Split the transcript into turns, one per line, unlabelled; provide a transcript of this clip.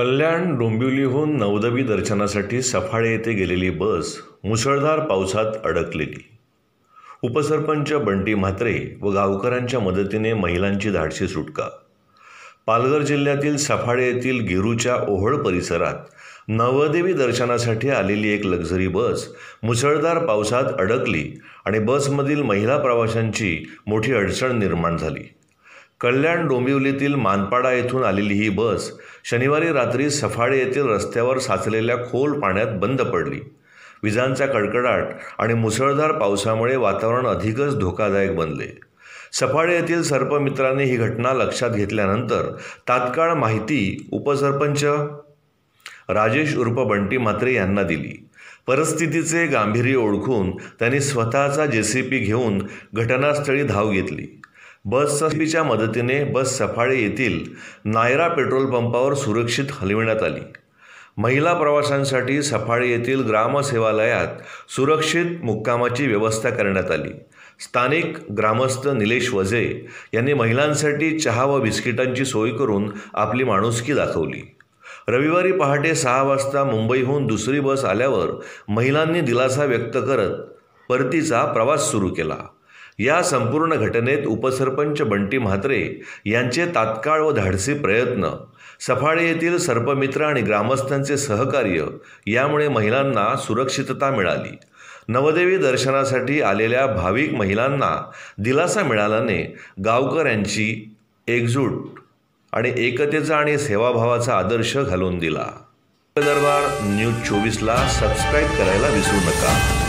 कल्याण डोंबिवलीहून नवदवी दर्शनासाठी सफाळे येथे गेलेली बस मुसळधार पावसात अडकलेली। उपसरपंच बंटी म्हात्रे व गावकऱ्यांच्या मदतीने महिलांची धाडसी सुटका। पालघर जिल्ह्यातील सफाळे येथील गिरूच्या ओहळ परिसरात नवदेवी दर्शनासाठी आलेली एक लक्झरी बस मुसळधार पावसात अडकली आणि बसमधील महिला प्रवाशांची मोठी अडचण निर्माण झाली। कल्याण डोंबिवलीतील मानपाडा येथून आलेली ही बस शनिवारी रात्री सफाळे येथील रस्त्यावर साचलेल्या खोल पाण्यात बंद पडली। विजांचा कडकडाट आणि मुसळधार पावसामुळे वातावरण अधिकच धोकादायक बनले। सफाळे येथील सर्पमित्रांनी ही घटना लक्षात घेतल्यानंतर तात्काळ माहिती उपसरपंच राजेश उर्फ बंटी म्हात्रे यांना दिली। परिस्थितीचे गांभीर्य ओळखून त्यांनी स्वतःचा जेसीबी घेऊन घटनास्थळी धाव घेतली। बसच्या मदतीने बस सफाळे येथील नायरा पेट्रोल पंपावर सुरक्षित हलविण्यात आली। महिला प्रवाशांसाठी सफाळे येथील ग्रामसेवालयात सुरक्षित मुक्कामाची व्यवस्था करण्यात आली। स्थानिक ग्रामस्थ निलेश वजे यांनी महिलांसाठी चहा व बिस्किटांची सोय करून आपली माणुसकी दाखवली। रविवारी पहाटे 6 वाजता मुंबईहून दुसरी बस आल्यावर महिलांनी दिलासा व्यक्त करत परतीचा प्रवास सुरू केला। या संपूर्ण घटनेत उपसरपंच बंटी म्हात्रे यांचे तात्काळ व धाडसी प्रयत्न, सफाळे येथील सर्पमित्र आणि ग्रामस्थांचे सहकार्य यामुळे महिलांना सुरक्षितता मिळाली। नवदेवी दर्शनासाठी आलेल्या भाविक महिलांना दिलासा मिळाल्याने गावकऱ्यांची एकजूट आणि एकतेचा आणि सेवाभावाचा आदर्श घालून दिला। दरबार न्यूज 24 ला सबस्क्राईब करायला विसरू नका।